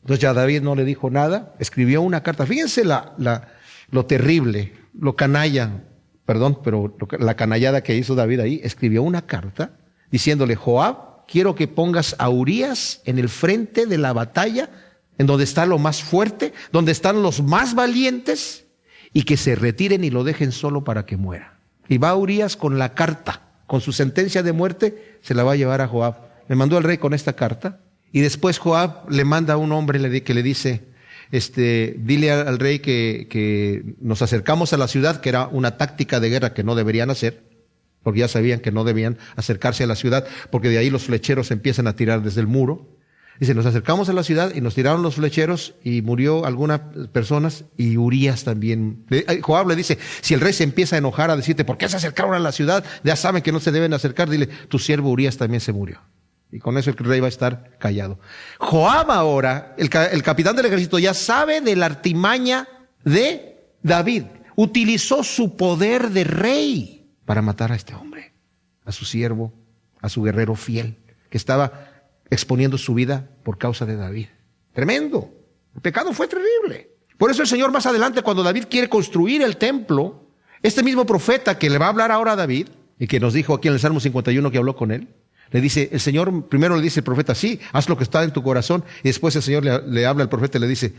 Entonces ya David no le dijo nada, escribió una carta. Fíjense lo terrible, lo canalla, pero la canallada que hizo David ahí. Escribió una carta diciéndole, Joab, quiero que pongas a Urías en el frente de la batalla, en donde está lo más fuerte, donde están los más valientes, y que se retiren y lo dejen solo para que muera. Y va Urías con la carta, con su sentencia de muerte, se la va a llevar a Joab. Le mandó al rey con esta carta, y después Joab le manda a un hombre que le dice, dile al rey que nos acercamos a la ciudad, que era una táctica de guerra que no deberían hacer, porque ya sabían que no debían acercarse a la ciudad, porque de ahí los flecheros empiezan a tirar desde el muro. Dice, nos acercamos a la ciudad y nos tiraron los flecheros y murió algunas personas y Urías también. Joab le dice, si el rey se empieza a enojar a decirte, ¿por qué se acercaron a la ciudad? Ya saben que no se deben acercar. Dile, tu siervo Urías también se murió. Y con eso el rey va a estar callado. Joab ahora, el capitán del ejército, ya sabe de la artimaña de David. Utilizó su poder de rey para matar a este hombre, a su siervo, a su guerrero fiel, que estaba exponiendo su vida por causa de David. Tremendo. El pecado fue terrible. Por eso el Señor más adelante, cuando David quiere construir el templo, este mismo profeta que le va a hablar ahora a David, y que nos dijo aquí en el Salmo 51 que habló con él, le dice, el Señor, primero le dice el profeta, sí, haz lo que está en tu corazón, y después el Señor le habla al profeta y le dice,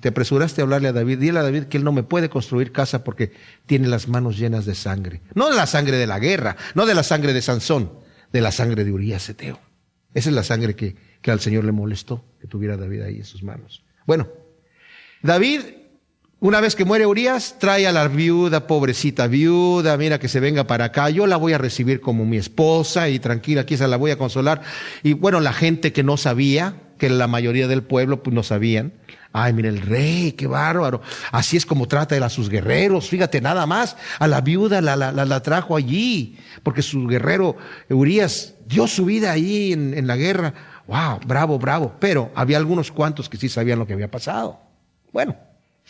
te apresuraste a hablarle a David, dile a David que él no me puede construir casa porque tiene las manos llenas de sangre. No de la sangre de la guerra, no de la sangre de Sansón, de la sangre de Urías Eteo. Esa es la sangre que al Señor le molestó, que tuviera David ahí en sus manos. Bueno, David, una vez que muere Urías, trae a la viuda, pobrecita viuda, mira que se venga para acá, yo la voy a recibir como mi esposa y tranquila, quizá la voy a consolar. Y bueno, la gente que no sabía, que la mayoría del pueblo pues no sabían, ay, mira el rey, qué bárbaro, así es como trata a sus guerreros, fíjate nada más, a la viuda la trajo allí, porque su guerrero Urías dio su vida allí en la guerra. Wow, bravo, bravo. Pero había algunos cuantos que sí sabían lo que había pasado. Bueno,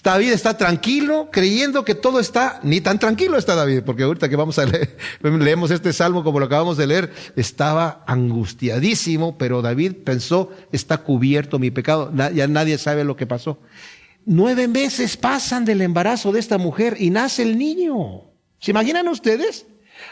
David está tranquilo, creyendo que todo está, ni tan tranquilo está David, porque ahorita que vamos a leer, leemos este salmo como lo acabamos de leer, estaba angustiadísimo, pero David pensó, está cubierto mi pecado, ya nadie sabe lo que pasó. 9 meses pasan del embarazo de esta mujer y nace el niño. ¿Se imaginan ustedes?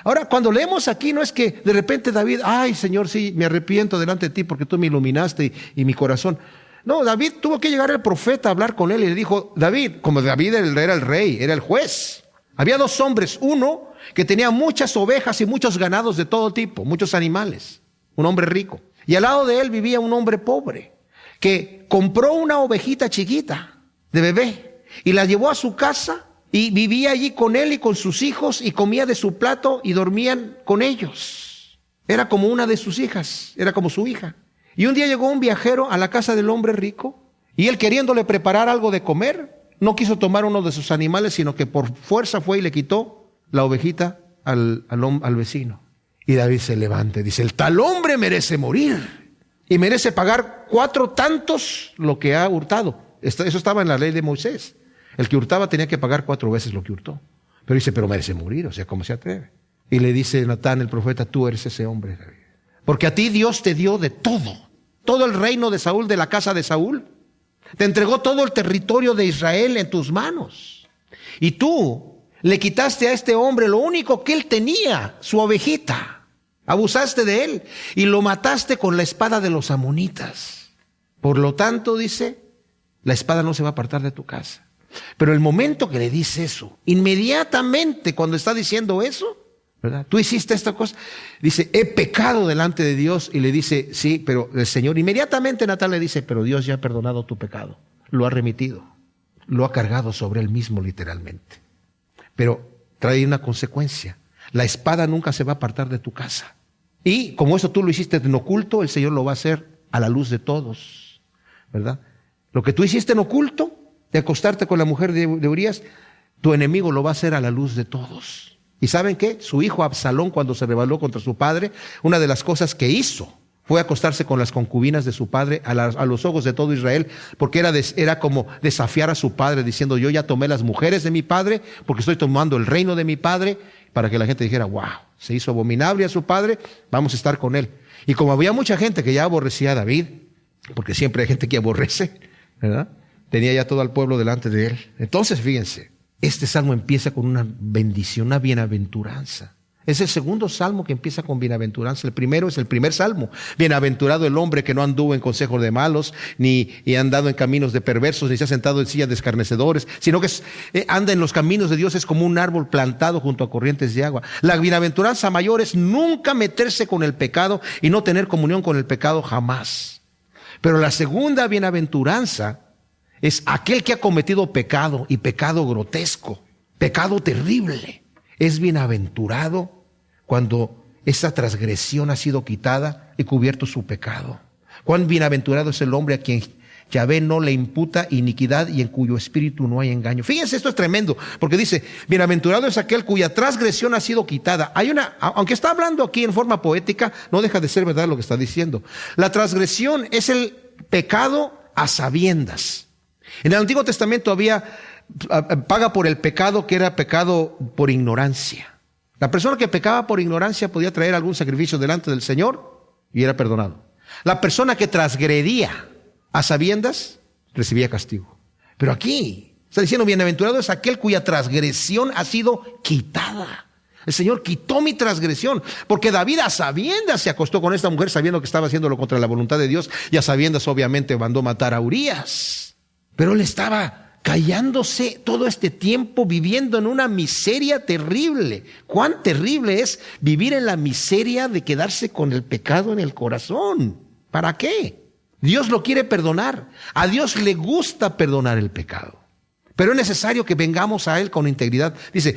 Ahora, cuando leemos aquí, no es que de repente David, ay Señor, sí, me arrepiento delante de ti porque tú me iluminaste y mi corazón. No, David tuvo que llegar el profeta a hablar con él y le dijo, David, como David era el rey, era el juez. Había 2 hombres, uno que tenía muchas ovejas y muchos ganados de todo tipo, muchos animales, un hombre rico. Y al lado de él vivía un hombre pobre que compró una ovejita chiquita de bebé y la llevó a su casa y vivía allí con él y con sus hijos y comía de su plato y dormían con ellos. Era como una de sus hijas, era como su hija. Y un día llegó un viajero a la casa del hombre rico y él, queriéndole preparar algo de comer, no quiso tomar uno de sus animales, sino que por fuerza fue y le quitó la ovejita al vecino. Y David se levanta y dice, el tal hombre merece morir y merece pagar 4 tantos lo que ha hurtado. Eso estaba en la ley de Moisés. El que hurtaba tenía que pagar 4 veces lo que hurtó. Pero dice, pero merece morir, o sea, ¿cómo se atreve? Y le dice Natán, el profeta, tú eres ese hombre, David. Porque a ti Dios te dio de todo el reino de Saúl, de la casa de Saúl. Te entregó todo el territorio de Israel en tus manos. Y tú le quitaste a este hombre lo único que él tenía, su ovejita. Abusaste de él y lo mataste con la espada de los amonitas. Por lo tanto, dice, la espada no se va a apartar de tu casa. Pero el momento que le dice eso, inmediatamente cuando está diciendo eso, ¿verdad? Tú hiciste esta cosa, dice, he pecado delante de Dios, y le dice, sí, pero el Señor, inmediatamente Natán le dice, pero Dios ya ha perdonado tu pecado, lo ha remitido, lo ha cargado sobre él mismo literalmente. Pero trae una consecuencia, la espada nunca se va a apartar de tu casa. Y como eso tú lo hiciste en oculto, el Señor lo va a hacer a la luz de todos, ¿verdad? Lo que tú hiciste en oculto, de acostarte con la mujer de Urías, tu enemigo lo va a hacer a la luz de todos. ¿Y saben qué? Su hijo Absalón, cuando se rebeló contra su padre, una de las cosas que hizo fue acostarse con las concubinas de su padre a los ojos de todo Israel, porque era como desafiar a su padre, diciendo, yo ya tomé las mujeres de mi padre, porque estoy tomando el reino de mi padre, para que la gente dijera, wow, se hizo abominable a su padre, vamos a estar con él. Y como había mucha gente que ya aborrecía a David, porque siempre hay gente que aborrece, ¿verdad? Tenía ya todo el pueblo delante de él. Entonces, fíjense, este salmo empieza con una bendición, una bienaventuranza. Es el segundo salmo que empieza con bienaventuranza. El primero es el primer salmo. Bienaventurado el hombre que no anduvo en consejos de malos, ni ha andado en caminos de perversos, ni se ha sentado en sillas de escarnecedores, sino que anda en los caminos de Dios, es como un árbol plantado junto a corrientes de agua. La bienaventuranza mayor es nunca meterse con el pecado y no tener comunión con el pecado jamás. Pero la segunda bienaventuranza es aquel que ha cometido pecado, y pecado grotesco, pecado terrible. Es bienaventurado cuando esa transgresión ha sido quitada y cubierto su pecado. Cuán bienaventurado es el hombre a quien Yahvé no le imputa iniquidad y en cuyo espíritu no hay engaño. Fíjense, esto es tremendo, porque dice, bienaventurado es aquel cuya transgresión ha sido quitada. Aunque está hablando aquí en forma poética, no deja de ser verdad lo que está diciendo. La transgresión es el pecado a sabiendas. En el Antiguo Testamento había paga por el pecado, que era pecado por ignorancia. La persona que pecaba por ignorancia podía traer algún sacrificio delante del Señor y era perdonado. La persona que transgredía a sabiendas recibía castigo. Pero aquí está diciendo, bienaventurado es aquel cuya transgresión ha sido quitada. El Señor quitó mi transgresión, porque David a sabiendas se acostó con esta mujer sabiendo que estaba haciéndolo contra la voluntad de Dios, y a sabiendas obviamente mandó matar a Urías. Pero él estaba callándose todo este tiempo, viviendo en una miseria terrible. Cuán terrible es vivir en la miseria de quedarse con el pecado en el corazón. ¿Para qué? Dios lo quiere perdonar. A Dios le gusta perdonar el pecado. Pero es necesario que vengamos a Él con integridad. Dice,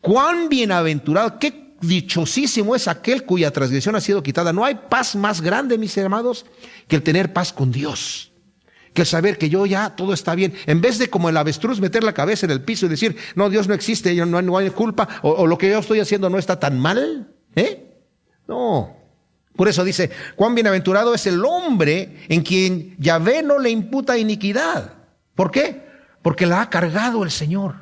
cuán bienaventurado, qué dichosísimo es aquel cuya transgresión ha sido quitada. No hay paz más grande, mis hermanos, que el tener paz con Dios. Que el saber que yo ya todo está bien. En vez de como el avestruz meter la cabeza en el piso y decir, no, Dios no existe, no hay culpa, o lo que yo estoy haciendo no está tan mal. No. Por eso dice, cuán bienaventurado es el hombre en quien Yahvé no le imputa iniquidad. ¿Por qué? Porque la ha cargado el Señor.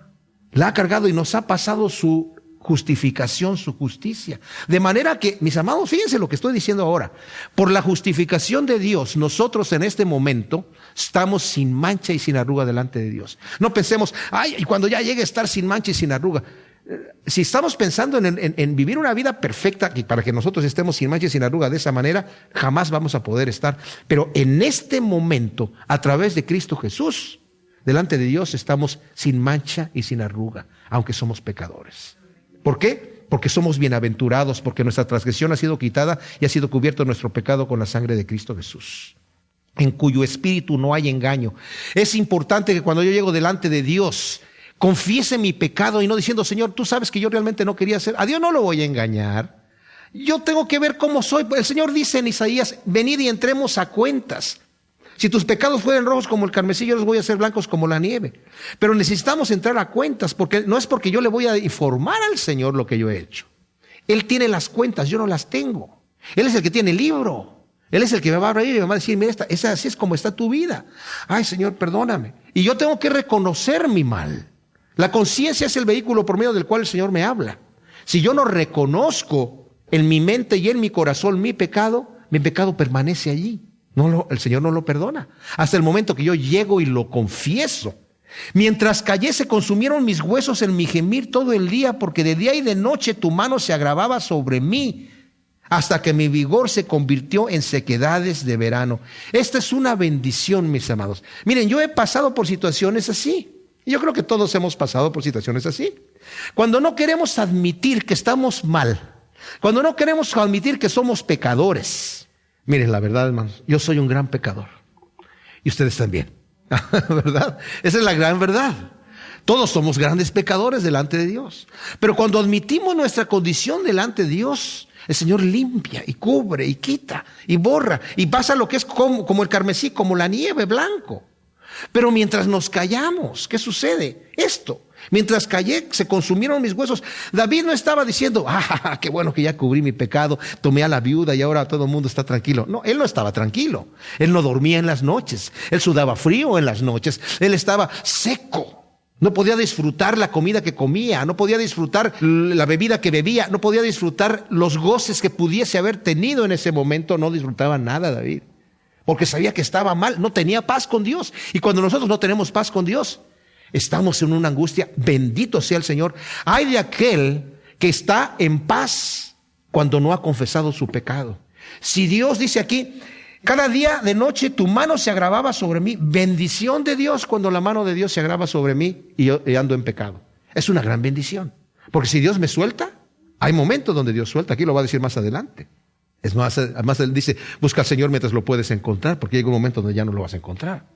La ha cargado y nos ha pasado su justificación, su justicia. De manera que, mis amados, fíjense lo que estoy diciendo ahora. Por la justificación de Dios, nosotros en este momento estamos sin mancha y sin arruga delante de Dios. No pensemos, y cuando ya llegue a estar sin mancha y sin arruga. Si estamos pensando en vivir una vida perfecta, y para que nosotros estemos sin mancha y sin arruga de esa manera, jamás vamos a poder estar. Pero en este momento, a través de Cristo Jesús, delante de Dios estamos sin mancha y sin arruga, aunque somos pecadores. ¿Por qué? Porque somos bienaventurados, porque nuestra transgresión ha sido quitada y ha sido cubierto nuestro pecado con la sangre de Cristo Jesús, en cuyo espíritu no hay engaño. Es importante que cuando yo llego delante de Dios, confiese mi pecado y no diciendo, Señor, tú sabes que yo realmente no quería hacer. A Dios no lo voy a engañar. Yo tengo que ver cómo soy. El Señor dice en Isaías, venid y entremos a cuentas. Si tus pecados fueran rojos como el carmesí, yo los voy a hacer blancos como la nieve. Pero necesitamos entrar a cuentas, porque no es porque yo le voy a informar al Señor lo que yo he hecho. Él tiene las cuentas, yo no las tengo. Él es el que tiene el libro. Él es el que me va a abrir y me va a decir, mira, así es como está tu vida. Ay, Señor, perdóname. Y yo tengo que reconocer mi mal. La conciencia es el vehículo por medio del cual el Señor me habla. Si yo no reconozco en mi mente y en mi corazón mi pecado permanece allí. El Señor no lo perdona. Hasta el momento que yo llego y lo confieso. Mientras callé, se consumieron mis huesos en mi gemir todo el día, porque de día y de noche tu mano se agravaba sobre mí. hasta que mi vigor se convirtió en sequedades de verano. Esta es una bendición, mis amados. Miren, yo he pasado por situaciones así. Y yo creo que todos hemos pasado por situaciones así. Cuando no queremos admitir que estamos mal, cuando no queremos admitir que somos pecadores. Miren, la verdad, hermanos, yo soy un gran pecador. Y ustedes también. ¿Verdad? Esa es la gran verdad. Todos somos grandes pecadores delante de Dios. Pero cuando admitimos nuestra condición delante de Dios, el Señor limpia y cubre y quita y borra. Y pasa lo que es como el carmesí, como la nieve blanco. Pero mientras nos callamos, ¿qué sucede? Esto. Mientras callé, se consumieron mis huesos. David no estaba diciendo, qué bueno que ya cubrí mi pecado, tomé a la viuda y ahora todo el mundo está tranquilo. No, él no estaba tranquilo. Él no dormía en las noches. Él sudaba frío en las noches. Él estaba seco. No podía disfrutar la comida que comía, no podía disfrutar la bebida que bebía, no podía disfrutar los goces que pudiese haber tenido en ese momento. No disfrutaba nada, David, porque sabía que estaba mal, no tenía paz con Dios. Y cuando nosotros no tenemos paz con Dios, estamos en una angustia. Bendito sea el Señor. Ay de aquel que está en paz cuando no ha confesado su pecado. Si Dios dice aquí, cada día de noche tu mano se agravaba sobre mí. Bendición de Dios cuando la mano de Dios se agrava sobre mí y yo ando en pecado. Es una gran bendición. Porque si Dios me suelta, hay momentos donde Dios suelta. Aquí lo va a decir más adelante. Es más, además él dice, busca al Señor mientras lo puedes encontrar, porque llega un momento donde ya no lo vas a encontrar.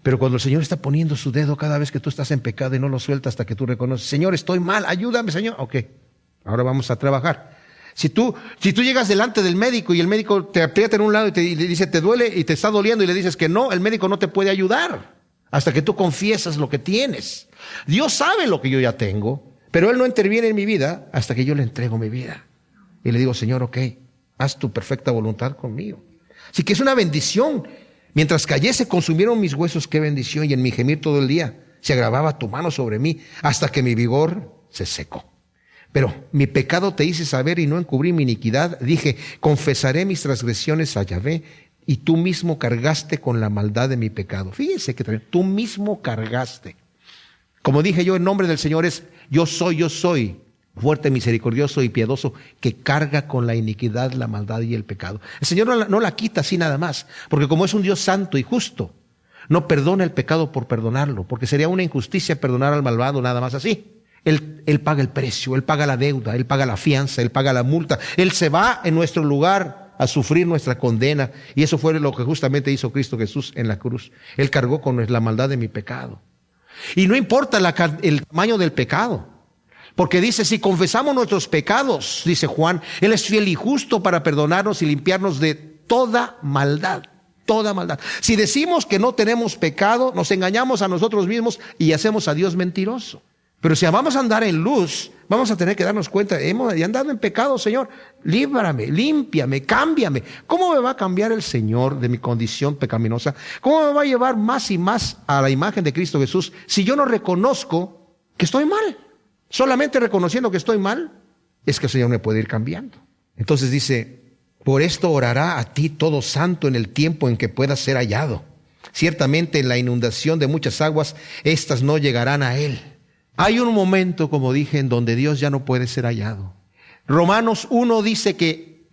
Pero cuando el Señor está poniendo su dedo cada vez que tú estás en pecado y no lo suelta hasta que tú reconoces, Señor, estoy mal, ayúdame, Señor. Ok, ahora vamos a trabajar. Si tú llegas delante del médico y el médico te aprieta en un lado y te dice, te duele y te está doliendo y le dices que no, el médico no te puede ayudar hasta que tú confiesas lo que tienes. Dios sabe lo que yo ya tengo, pero Él no interviene en mi vida hasta que yo le entrego mi vida. Y le digo, Señor, ok, haz tu perfecta voluntad conmigo. Así que es una bendición. Mientras callé se consumieron mis huesos, qué bendición, y en mi gemir todo el día se agravaba tu mano sobre mí hasta que mi vigor se secó. Pero mi pecado te hice saber y no encubrí mi iniquidad. Dije, confesaré mis transgresiones a Yahvé, y tú mismo cargaste con la maldad de mi pecado. Fíjense que tú mismo cargaste. Como dije yo, el nombre del Señor es yo soy, fuerte, misericordioso y piadoso, que carga con la iniquidad, la maldad y el pecado. El Señor no la quita así nada más, porque como es un Dios santo y justo, no perdona el pecado por perdonarlo, porque sería una injusticia perdonar al malvado nada más así. Él paga el precio, Él paga la deuda, Él paga la fianza, Él paga la multa. Él se va en nuestro lugar a sufrir nuestra condena. Y eso fue lo que justamente hizo Cristo Jesús en la cruz. Él cargó con la maldad de mi pecado. Y no importa el tamaño del pecado. Porque dice, si confesamos nuestros pecados, dice Juan, Él es fiel y justo para perdonarnos y limpiarnos de toda maldad. Toda maldad. Si decimos que no tenemos pecado, nos engañamos a nosotros mismos y hacemos a Dios mentiroso. Pero si vamos a andar en luz, vamos a tener que darnos cuenta, hemos andado en pecado, Señor, líbrame, límpiame, cámbiame. ¿Cómo me va a cambiar el Señor de mi condición pecaminosa? ¿Cómo me va a llevar más y más a la imagen de Cristo Jesús si yo no reconozco que estoy mal? Solamente reconociendo que estoy mal, es que el Señor me puede ir cambiando. Entonces dice, por esto orará a ti todo santo en el tiempo en que puedas ser hallado. Ciertamente en la inundación de muchas aguas, estas no llegarán a él. Hay un momento, como dije, en donde Dios ya no puede ser hallado. Romanos 1 dice que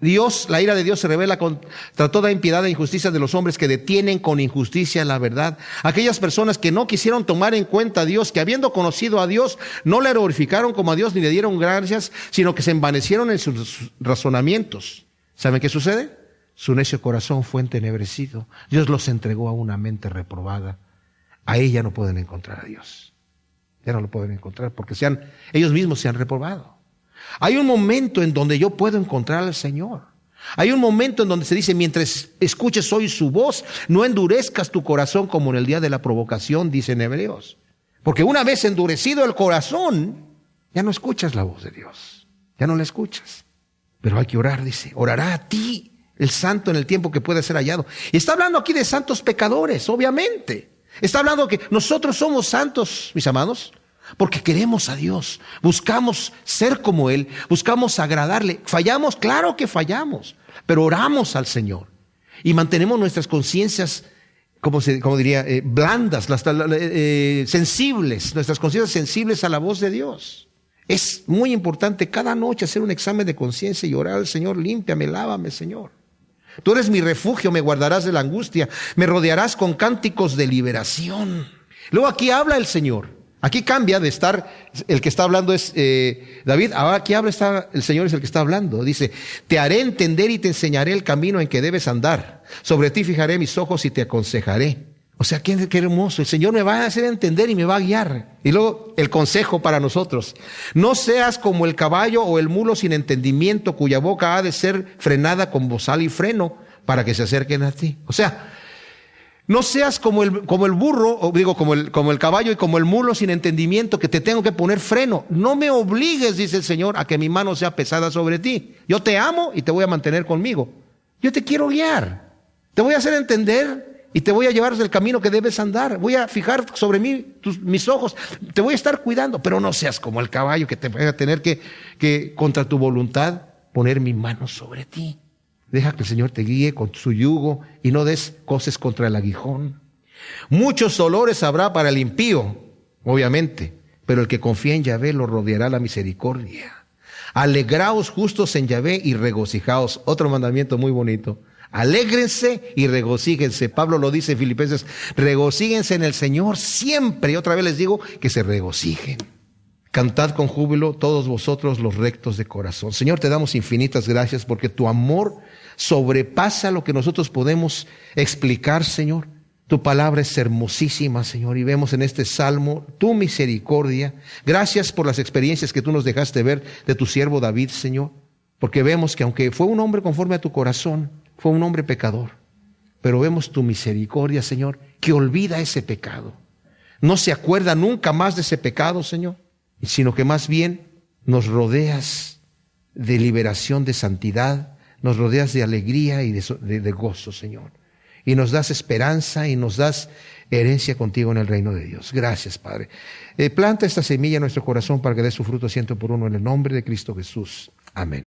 la ira de Dios se revela contra toda impiedad e injusticia de los hombres que detienen con injusticia la verdad. Aquellas personas que no quisieron tomar en cuenta a Dios, que habiendo conocido a Dios, no le glorificaron como a Dios ni le dieron gracias, sino que se envanecieron en sus razonamientos. ¿Saben qué sucede? Su necio corazón fue entenebrecido. Dios los entregó a una mente reprobada. A ella no pueden encontrar a Dios. Ya no lo pueden encontrar porque ellos mismos se han reprobado. Hay un momento en donde yo puedo encontrar al Señor. Hay un momento en donde se dice, mientras escuches hoy su voz, no endurezcas tu corazón como en el día de la provocación, dicen Hebreos. Porque una vez endurecido el corazón, ya no escuchas la voz de Dios. Ya no la escuchas. Pero hay que orar, dice, orará a ti el santo en el tiempo que puede ser hallado. Y está hablando aquí de santos pecadores, obviamente. Está hablando que nosotros somos santos, mis amados, porque queremos a Dios, buscamos ser como Él, buscamos agradarle. ¿Fallamos? Claro que fallamos, pero oramos al Señor y mantenemos nuestras conciencias, como diría, blandas, sensibles, nuestras conciencias sensibles a la voz de Dios. Es muy importante cada noche hacer un examen de conciencia y orar al Señor, límpiame, lávame, Señor. Tú eres mi refugio, me guardarás de la angustia, me rodearás con cánticos de liberación. Luego aquí habla el Señor. Aquí cambia de estar, el que está hablando es David, ahora aquí habla, el Señor es el que está hablando. Dice, te haré entender y te enseñaré el camino en que debes andar. Sobre ti fijaré mis ojos y te aconsejaré. O sea, qué hermoso. El Señor me va a hacer entender y me va a guiar. Y luego el consejo para nosotros. No seas como el caballo o el mulo sin entendimiento, cuya boca ha de ser frenada con bozal y freno para que se acerquen a ti. O sea, no seas como el burro, o digo, como el caballo y como el mulo sin entendimiento, que te tengo que poner freno. No me obligues, dice el Señor, a que mi mano sea pesada sobre ti. Yo te amo y te voy a mantener conmigo. Yo te quiero guiar. Te voy a hacer entender y te voy a llevar del camino que debes andar. Voy a fijar sobre mí mis ojos. Te voy a estar cuidando, pero no seas como el caballo que te voy a tener que contra tu voluntad poner mi mano sobre ti. Deja que el Señor te guíe con su yugo y no des coces contra el aguijón. Muchos dolores habrá para el impío, obviamente, pero el que confía en Yahvé lo rodeará la misericordia. Alegraos justos en Yahvé y regocijaos. Otro mandamiento muy bonito. Alégrense y regocíjense. Pablo lo dice en Filipenses, regocíjense en el Señor siempre. Y otra vez les digo que se regocijen. Cantad con júbilo todos vosotros los rectos de corazón. Señor, te damos infinitas gracias porque tu amor sobrepasa lo que nosotros podemos explicar, Señor. Tu palabra es hermosísima, Señor, y vemos en este salmo tu misericordia. Gracias por las experiencias que tú nos dejaste ver de tu siervo David, Señor, porque vemos que aunque fue un hombre conforme a tu corazón, fue un hombre pecador, pero vemos tu misericordia, Señor, que olvida ese pecado. No se acuerda nunca más de ese pecado, Señor, sino que más bien nos rodeas de liberación, de santidad, nos rodeas de alegría y de gozo, Señor. Y nos das esperanza y nos das herencia contigo en el reino de Dios. Gracias, Padre. Planta esta semilla en nuestro corazón para que dé su fruto 100 por 1 en el nombre de Cristo Jesús. Amén.